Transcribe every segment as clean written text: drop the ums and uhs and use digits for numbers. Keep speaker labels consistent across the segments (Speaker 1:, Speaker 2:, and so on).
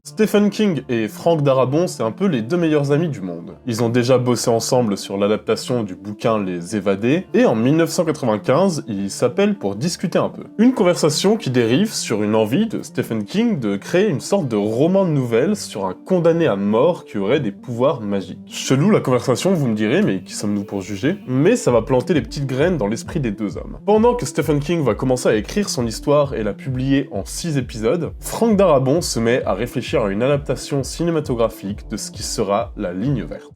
Speaker 1: Stephen King et Frank Darabont, c'est un peu les deux meilleurs amis du monde. Ils ont déjà bossé ensemble sur l'adaptation du bouquin Les Évadés, et en 1995, ils s'appellent pour discuter un peu. Une conversation qui dérive sur une envie de Stephen King de créer une sorte de roman de nouvelles sur un condamné à mort qui aurait des pouvoirs magiques. Chelou la conversation, vous me direz, mais qui sommes-nous pour juger? Mais ça va planter les petites graines dans l'esprit des deux hommes. Pendant que Stephen King va commencer à écrire son histoire et la publier en 6 épisodes, Frank Darabont se met à réfléchir à une adaptation cinématographique de ce qui sera la Ligne Verte.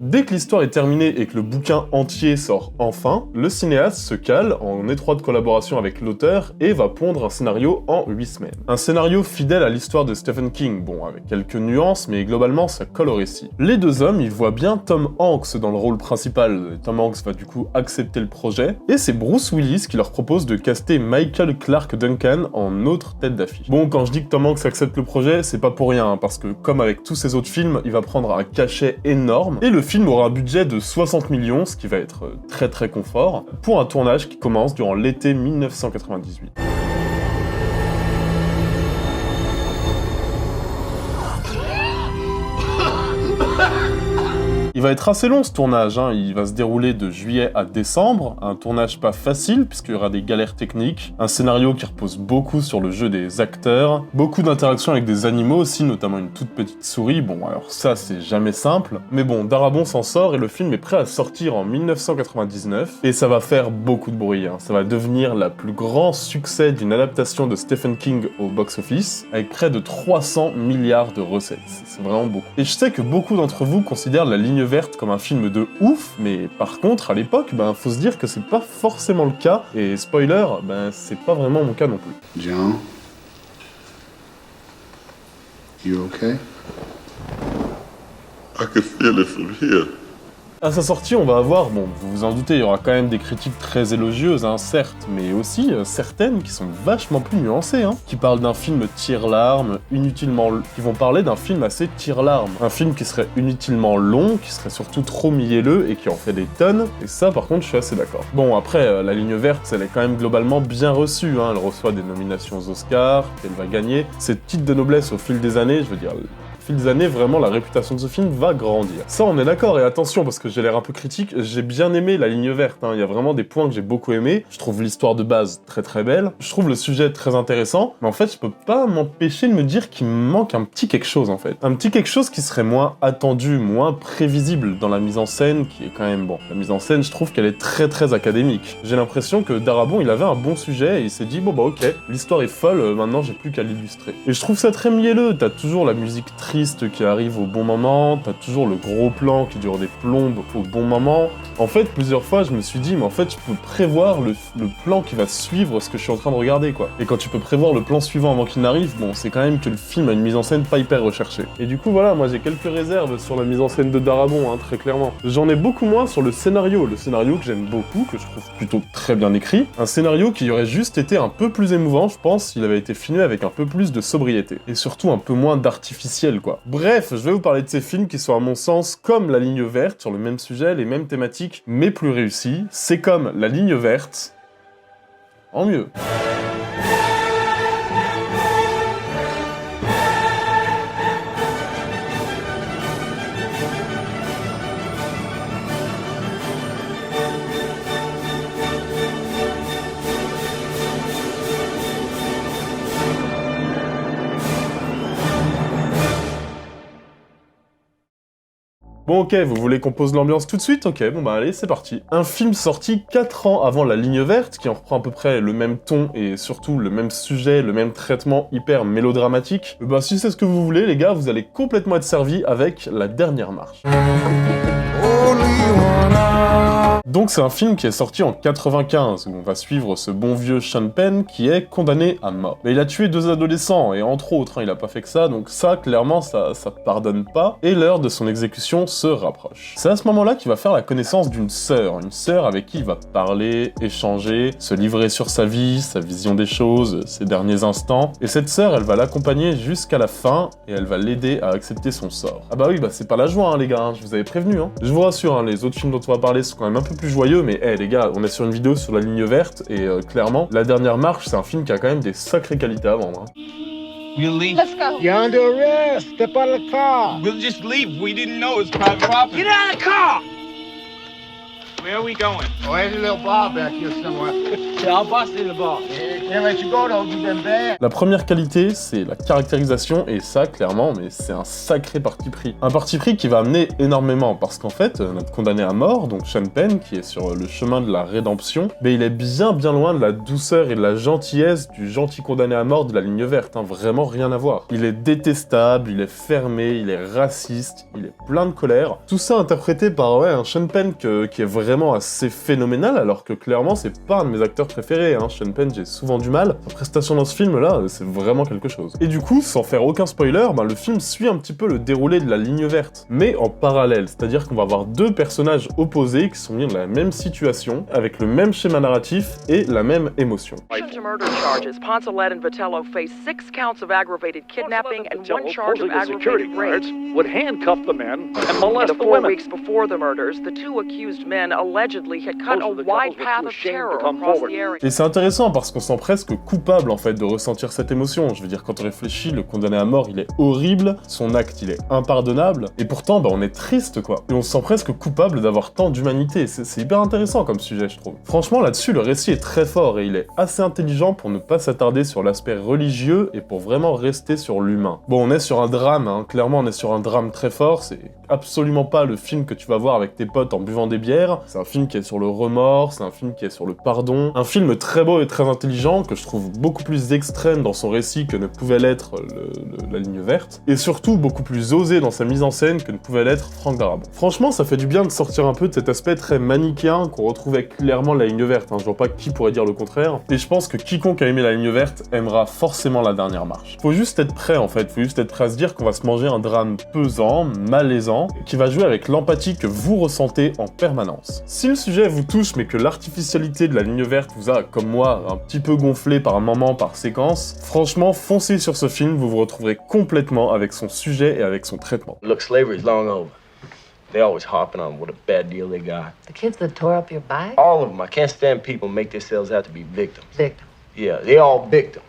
Speaker 1: Dès que l'histoire est terminée et que le bouquin entier sort enfin, le cinéaste se cale en étroite collaboration avec l'auteur et va pondre un scénario en 8 semaines. Un scénario fidèle à l'histoire de Stephen King, bon avec quelques nuances mais globalement ça colle au récit. Les deux hommes, ils voient bien Tom Hanks dans le rôle principal, Tom Hanks va du coup accepter le projet, et c'est Bruce Willis qui leur propose de caster Michael Clarke Duncan en autre tête d'affiche. Bon, quand je dis que Tom Hanks accepte le projet, c'est pas pour rien, parce que comme avec tous ses autres films, il va prendre un cachet énorme, et le film aura un budget de 60 millions, ce qui va être très très confort, pour un tournage qui commence durant l'été 1998. Il va être assez long ce tournage, il va se dérouler de juillet à décembre, un tournage pas facile puisqu'il y aura des galères techniques, un scénario qui repose beaucoup sur le jeu des acteurs, beaucoup d'interactions avec des animaux aussi, notamment une toute petite souris, bon alors ça c'est jamais simple, mais bon, Darabont s'en sort et le film est prêt à sortir en 1999, et ça va faire beaucoup de bruit, ça va devenir la plus grand succès d'une adaptation de Stephen King au box-office, avec près de 300 milliards de recettes, c'est vraiment beaucoup. Et je sais que beaucoup d'entre vous considèrent La Ligne Verte comme un film de ouf, mais par contre, à l'époque, faut se dire que c'est pas forcément le cas, et spoiler, c'est pas vraiment mon cas non plus.
Speaker 2: John? You okay?
Speaker 3: I can feel it from here.
Speaker 1: À sa sortie, on va avoir, bon, vous vous en doutez, il y aura quand même des critiques très élogieuses, certes, mais aussi certaines qui sont vachement plus nuancées, qui parlent d'un film tire-larme, qui vont parler d'un film assez tire-larme. Un film qui serait inutilement long, qui serait surtout trop mielleux et qui en fait des tonnes, et ça, par contre, je suis assez d'accord. Bon, après, La Ligne Verte, elle est quand même globalement bien reçue, elle reçoit des nominations aux Oscars, elle va gagner ses titres de noblesse au fil des années, je veux dire... Au fil des années, vraiment, la réputation de ce film va grandir. Ça, on est d'accord, et attention, parce que j'ai l'air un peu critique, j'ai bien aimé La Ligne Verte, il y a vraiment des points que j'ai beaucoup aimés. Je trouve l'histoire de base très très belle, je trouve le sujet très intéressant, mais en fait, je peux pas m'empêcher de me dire qu'il me manque un petit quelque chose, en fait. Un petit quelque chose qui serait moins attendu, moins prévisible dans la mise en scène, qui est quand même bon. La mise en scène, je trouve qu'elle est très très académique. J'ai l'impression que Darabont, il avait un bon sujet, et il s'est dit, bon ok, l'histoire est folle, maintenant j'ai plus qu'à l'illustrer. Et je trouve ça très mielleux, t'as toujours la musique triste qui arrive au bon moment, t'as toujours le gros plan qui dure des plombes au bon moment. En fait, plusieurs fois, je me suis dit, mais en fait, je peux prévoir le plan qui va suivre ce que je suis en train de regarder, quoi. Et quand tu peux prévoir le plan suivant avant qu'il n'arrive, bon, c'est quand même que le film a une mise en scène pas hyper recherchée. Et du coup, voilà, moi j'ai quelques réserves sur la mise en scène de Darabont, très clairement. J'en ai beaucoup moins sur le scénario que j'aime beaucoup, que je trouve plutôt très bien écrit. Un scénario qui aurait juste été un peu plus émouvant, je pense, s'il avait été filmé avec un peu plus de sobriété. Et surtout un peu moins d'artificiel, quoi. Bref, je vais vous parler de ces films qui sont à mon sens comme La Ligne Verte, sur le même sujet, les mêmes thématiques, mais plus réussis. C'est comme La Ligne Verte, en mieux. Bon ok, vous voulez qu'on pose l'ambiance tout de suite? Ok, bon allez, c'est parti. Un film sorti 4 ans avant La Ligne Verte, qui en reprend à peu près le même ton et surtout le même sujet, le même traitement hyper mélodramatique. Si c'est ce que vous voulez les gars, vous allez complètement être servis avec La Dernière Marche. Donc c'est un film qui est sorti en 95, où on va suivre ce bon vieux Sean Penn qui est condamné à mort. Mais il a tué 2 adolescents, et entre autres, hein, il a pas fait que ça, donc ça, clairement, ça pardonne pas, et l'heure de son exécution se rapproche. C'est à ce moment-là qu'il va faire la connaissance d'une sœur avec qui il va parler, échanger, se livrer sur sa vie, sa vision des choses, ses derniers instants, et cette sœur, elle va l'accompagner jusqu'à la fin, et elle va l'aider à accepter son sort. Ah bah oui, bah c'est pas la joie, hein, les gars, hein, je vous avais prévenu, hein. Je vous rassure, hein, les autres films dont on va parler sont quand même un peu plus joyeux, mais les gars, on est sur une vidéo sur la ligne verte, et clairement, La Dernière Marche, c'est un film qui a quand même des sacrées qualités à vendre, hein.
Speaker 4: Really?
Speaker 5: Let's go.
Speaker 6: You're under arrest. Step out of the car.
Speaker 4: We'll just leave. We didn't know it was private property.
Speaker 6: Get out of the car.
Speaker 4: Where are we going?
Speaker 6: Oh, there's a little bar back here somewhere.
Speaker 4: Yeah, I'll bust in the bar.
Speaker 6: Can't let you go though. You've been bad.
Speaker 1: La première qualité, c'est la caractérisation, et ça, clairement, mais c'est un sacré parti pris. Un parti pris qui va amener énormément, parce qu'en fait, notre condamné à mort, donc Sean Penn, qui est sur le chemin de la rédemption, mais il est bien loin de la douceur et de la gentillesse du gentil condamné à mort de la ligne verte, hein, vraiment rien à voir. Il est détestable, il est fermé, il est raciste, il est plein de colère. Tout ça interprété par, un Sean Penn qui est vraiment assez phénoménal, alors que clairement, c'est pas un de mes acteurs préférés, hein. Sean Penn, j'ai souvent du mal. Sa prestation dans ce film-là, c'est vraiment quelque chose. Et du coup, sans faire aucun spoiler, le film suit un petit peu le déroulé de la ligne verte, mais en parallèle, c'est-à-dire qu'on va avoir 2 personnages opposés qui sont mis dans la même situation, avec le même schéma narratif et la même émotion.
Speaker 7: To murder charges, Poncelet and Vitello face 6 counts of aggravated kidnapping and 1 charge of aggravated rape.
Speaker 8: Would handcuff the men and
Speaker 7: In
Speaker 8: molest
Speaker 7: the
Speaker 8: the
Speaker 7: 4
Speaker 8: women.
Speaker 7: weeks before the murders, the 2 accused men allegedly had cut a wide path of terror across the area.
Speaker 1: Et c'est intéressant parce qu'on sent presque coupable en fait de ressentir cette émotion. Je veux dire, quand on réfléchit, le condamné à mort, il est horrible, son acte, il est impardonnable, et pourtant, on est triste quoi. Et on se sent presque coupable d'avoir tant d'humanité. C'est hyper intéressant comme sujet, je trouve. Franchement, là-dessus, le récit est très fort et il est assez intelligent pour ne pas s'attarder sur l'aspect religieux et pour vraiment rester sur l'humain. Bon, on est sur un drame, hein. Clairement, on est sur un drame très fort. C'est absolument pas le film que tu vas voir avec tes potes en buvant des bières. C'est un film qui est sur le remords, c'est un film qui est sur le pardon. Un film très beau et très intelligent que je trouve beaucoup plus extrême dans son récit que ne pouvait l'être la ligne verte. Et surtout beaucoup plus osé dans sa mise en scène que ne pouvait l'être Frank Darabont. Franchement, ça fait du bien de sortir un peu de cet aspect très manichéen qu'on retrouvait clairement la ligne verte. Hein. Je vois pas qui pourrait dire le contraire. Et je pense que quiconque a aimé la ligne verte aimera forcément La Dernière Marche. Faut juste être prêt en fait. Faut juste être prêt à se dire qu'on va se manger un drame pesant, malaisant, qui va jouer avec l'empathie que vous ressentez en permanence. Si le sujet vous touche mais que l'artificialité de la ligne verte vous a, comme moi, un petit peu gonflé par moment, par séquence, franchement, foncez sur ce film, vous vous retrouverez complètement avec son sujet et avec son traitement.
Speaker 9: Look, slavery's long over. They always harping on what a bad deal they got.
Speaker 5: The kids that tore up your bike?
Speaker 9: All of them. I can't stand people make themselves out to be victims.
Speaker 5: Victims.
Speaker 9: Yeah, they all victims.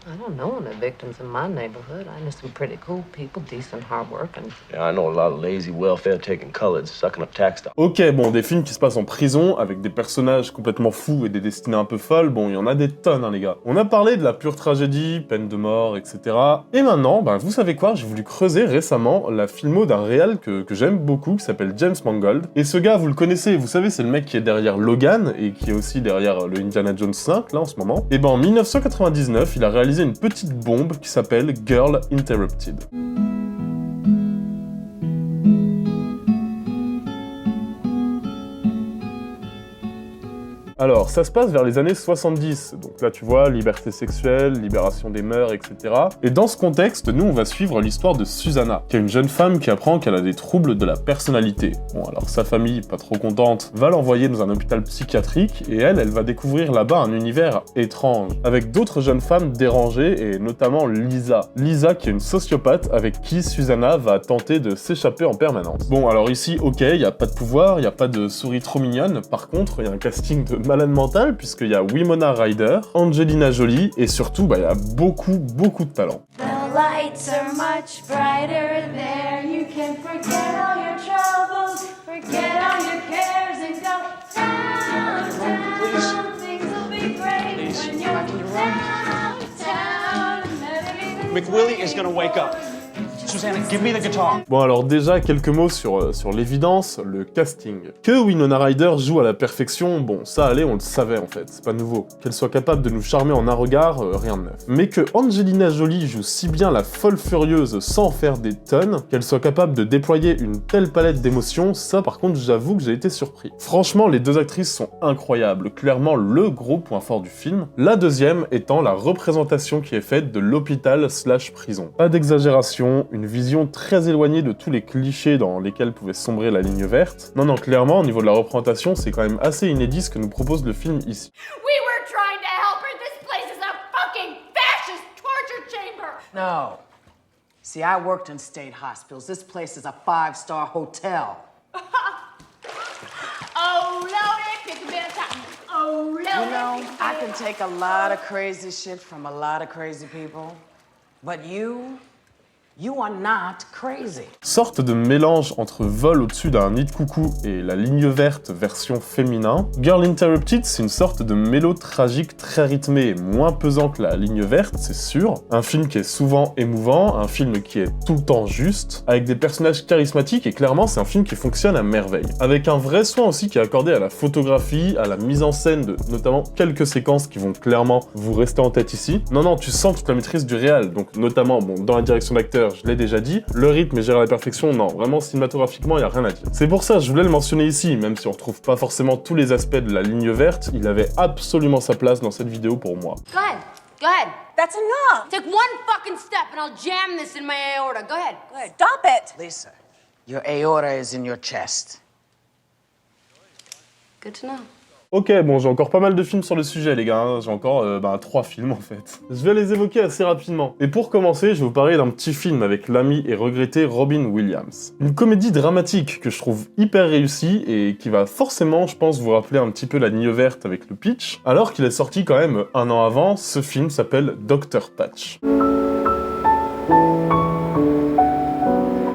Speaker 5: I don't know any victims in my neighborhood. I know some pretty cool people, decent, hard-working.
Speaker 9: Yeah, I know a lot of lazy, welfare-taking coloreds sucking up tax dollars.
Speaker 1: Ok, bon, des films qui se passent en prison, avec des personnages complètement fous et des destinées un peu folles, bon, il y en a des tonnes, hein, les gars. On a parlé de la pure tragédie, peine de mort, etc. Et maintenant, vous savez quoi, j'ai voulu creuser récemment la filmo d'un réal que j'aime beaucoup, qui s'appelle James Mangold. Et ce gars, vous le connaissez, vous savez, c'est le mec qui est derrière Logan, et qui est aussi derrière le Indiana Jones 5, là, en ce moment. Et en 1999, il a réalisé une petite bombe qui s'appelle Girl Interrupted. Alors, ça se passe vers les années 70, donc là tu vois, liberté sexuelle, libération des mœurs, etc. Et dans ce contexte, nous on va suivre l'histoire de Susanna, qui est une jeune femme qui apprend qu'elle a des troubles de la personnalité. Bon, alors sa famille, pas trop contente, va l'envoyer dans un hôpital psychiatrique, et elle va découvrir là-bas un univers étrange, avec d'autres jeunes femmes dérangées, et notamment Lisa. Lisa qui est une sociopathe avec qui Susanna va tenter de s'échapper en permanence. Bon, alors ici, ok, il n'y a pas de pouvoir, il n'y a pas de souris trop mignonne, par contre, il y a un casting de malade mental, puisqu'il y a Winona Ryder, Angelina Jolie, et surtout, il y a beaucoup de talent.
Speaker 10: The lights are much brighter there. You can forget all your troubles, forget all your cares, and go downtown. Things will be great when you're downtown.
Speaker 4: McWillie is gonna wake up.
Speaker 11: Susanna, give me the guitar.
Speaker 1: Bon alors déjà, quelques mots sur l'évidence, le casting. Que Winona Ryder joue à la perfection, bon ça allez, on le savait en fait, c'est pas nouveau. Qu'elle soit capable de nous charmer en un regard, rien de neuf. Mais que Angelina Jolie joue si bien la folle furieuse sans faire des tonnes, qu'elle soit capable de déployer une telle palette d'émotions, ça par contre j'avoue que j'ai été surpris. Franchement, les deux actrices sont incroyables, clairement le gros point fort du film. La deuxième étant la représentation qui est faite de l'hôpital/prison. Pas d'exagération, une vision très éloignée de tous les clichés dans lesquels pouvait sombrer la ligne verte. Non, clairement, au niveau de la représentation, c'est quand même assez inédit ce que nous propose le film ici.
Speaker 10: We were trying to help her. This place is a fucking fascist torture chamber.
Speaker 11: No. See, I worked in state hospitals. This place is a 5-star hotel.
Speaker 10: Oh, loaded, pick a bit of time. Oh, loaded.
Speaker 11: You know, I can take a lot of crazy shit from a lot of crazy people, but you are not crazy.
Speaker 1: Sorte de mélange entre Vol au-dessus d'un nid de coucou et La ligne verte version féminin. Girl Interrupted, c'est une sorte de mélo tragique très rythmé, moins pesant que La ligne verte, c'est sûr. Un film qui est souvent émouvant, un film qui est tout le temps juste, avec des personnages charismatiques et clairement c'est un film qui fonctionne à merveille. Avec un vrai soin aussi qui est accordé à la photographie, à la mise en scène de notamment quelques séquences qui vont clairement vous rester en tête ici. Non, tu sens toute la maîtrise du réal, donc notamment dans la direction d'acteur, je l'ai déjà dit, le rythme est géré à la perfection, non, vraiment cinématographiquement, il n'y a rien à dire. C'est pour ça que je voulais le mentionner ici, même si on retrouve pas forcément tous les aspects de La ligne verte, il avait absolument sa place dans cette vidéo pour moi.
Speaker 10: Go ahead. Go ahead. That's enough. Take one fucking step and I'll jam this in my aorta. Go ahead. Go ahead.
Speaker 11: Stop it! Lisa, your aorta is in your chest.
Speaker 10: Good to know.
Speaker 1: Ok, bon, j'ai encore pas mal de films sur le sujet, les gars, hein. J'ai encore 3 films, en fait. Je vais les évoquer assez rapidement. Et pour commencer, je vais vous parler d'un petit film avec l'ami et regretté Robin Williams. Une comédie dramatique que je trouve hyper réussie et qui va forcément, je pense, vous rappeler un petit peu La ligne verte avec le pitch, alors qu'il est sorti quand même 1 an avant. Ce film s'appelle Dr. Patch.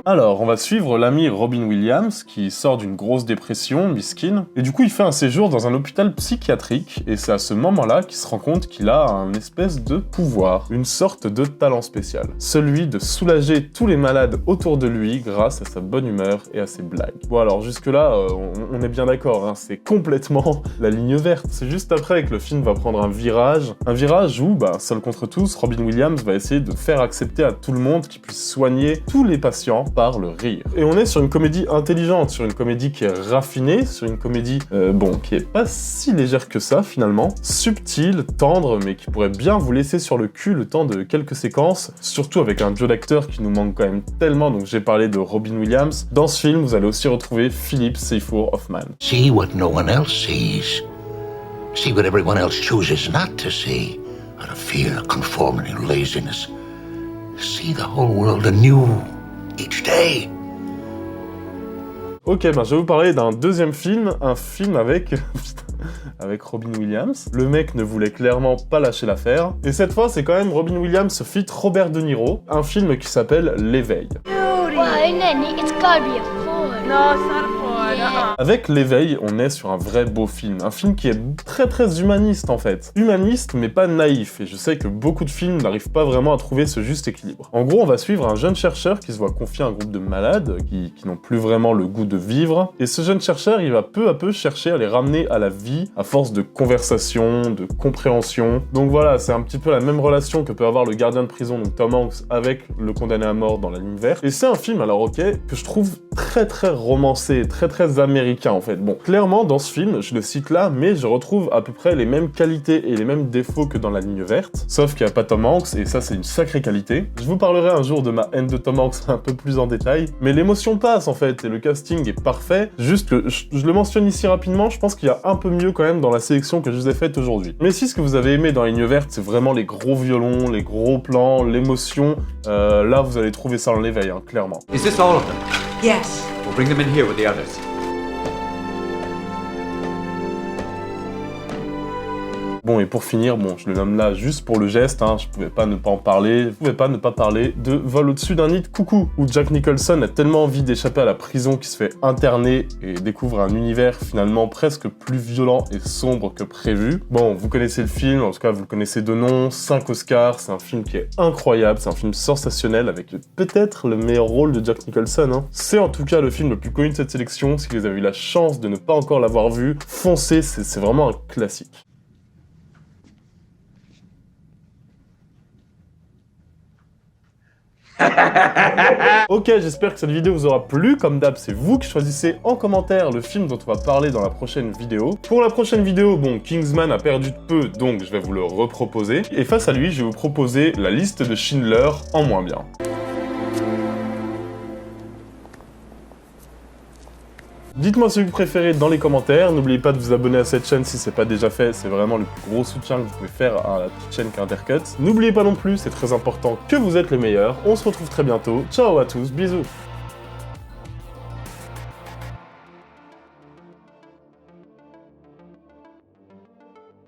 Speaker 1: Alors, on va suivre l'ami Robin Williams, qui sort d'une grosse dépression, miskin, et du coup il fait un séjour dans un hôpital psychiatrique, et c'est à ce moment-là qu'il se rend compte qu'il a un espèce de pouvoir, une sorte de talent spécial, celui de soulager tous les malades autour de lui grâce à sa bonne humeur et à ses blagues. Bon alors jusque-là, on est bien d'accord, hein, c'est complètement la ligne verte. C'est juste après que le film va prendre un virage où, seul contre tous, Robin Williams va essayer de faire accepter à tout le monde qu'il puisse soigner tous les patients par le rire. Et on est sur une comédie intelligente, sur une comédie qui est raffinée, sur une comédie, qui est pas si légère que ça finalement, subtile, tendre, mais qui pourrait bien vous laisser sur le cul le temps de quelques séquences, surtout avec un duo d'acteurs qui nous manque quand même tellement, donc j'ai parlé de Robin Williams. Dans ce film, vous allez aussi retrouver Philip Seymour Hoffman.
Speaker 12: See what no one else sees. See what everyone else chooses not to see. Out of fear, conformity, laziness. See the whole world anew. Each day.
Speaker 1: Ok, je vais vous parler d'un deuxième film, un film avec... avec Robin Williams. Le mec ne voulait clairement pas lâcher l'affaire. Et cette fois, c'est quand même Robin Williams fit Robert De Niro, un film qui s'appelle L'Éveil. Avec L'Éveil, on est sur un vrai beau film. Un film qui est très très humaniste en fait. Humaniste mais pas naïf. Et je sais que beaucoup de films n'arrivent pas vraiment à trouver ce juste équilibre. En gros, on va suivre un jeune chercheur qui se voit confier à un groupe de malades qui n'ont plus vraiment le goût de vivre. Et ce jeune chercheur, il va peu à peu chercher à les ramener à la vie à force de conversation, de compréhension. Donc voilà, c'est un petit peu la même relation que peut avoir le gardien de prison, donc Tom Hanks, avec le condamné à mort dans La ligne verte. Et c'est un film, alors ok, que je trouve très très romancé, très très américain en fait. Bon, clairement dans ce film, je le cite là, mais je retrouve à peu près les mêmes qualités et les mêmes défauts que dans La ligne verte, sauf qu'il n'y a pas Tom Hanks, et ça c'est une sacrée qualité. Je vous parlerai un jour de ma haine de Tom Hanks un peu plus en détail, mais l'émotion passe en fait, et le casting est parfait, juste que je le mentionne ici rapidement, je pense qu'il y a un peu mieux quand même dans la sélection que je vous ai faite aujourd'hui. Mais si ce que vous avez aimé dans La ligne verte, c'est vraiment les gros violons, les gros plans, l'émotion, là vous allez trouver ça dans L'Éveil, hein, clairement.
Speaker 13: Is this all of them?
Speaker 11: Yes.
Speaker 13: We'll bring them in here with the others.
Speaker 1: Bon, et pour finir, bon, je le nomme là juste pour le geste, hein, je pouvais pas ne pas en parler, je pouvais pas ne pas parler de Vol au-dessus d'un nid de coucou, où Jack Nicholson a tellement envie d'échapper à la prison qu'il se fait interner et découvre un univers finalement presque plus violent et sombre que prévu. Bon, vous connaissez le film, en tout cas vous le connaissez de nom, 5 Oscars, c'est un film qui est incroyable, c'est un film sensationnel avec peut-être le meilleur rôle de Jack Nicholson. Hein. C'est en tout cas le film le plus connu de cette sélection, si vous avez eu la chance de ne pas encore l'avoir vu, foncez, c'est vraiment un classique. Ok, j'espère que cette vidéo vous aura plu. Comme d'hab, c'est vous qui choisissez en commentaire le film dont on va parler dans la prochaine vidéo. Pour la prochaine vidéo, bon, Kingsman a perdu de peu, donc je vais vous le reproposer. Et face à lui, je vais vous proposer la liste de Schindler en moins bien. Dites-moi ce que vous préférez dans les commentaires, n'oubliez pas de vous abonner à cette chaîne si c'est pas déjà fait, c'est vraiment le plus gros soutien que vous pouvez faire à la petite chaîne qu'Intercut. N'oubliez pas non plus, c'est très important, que vous êtes les meilleurs. On se retrouve très bientôt, ciao à tous, bisous.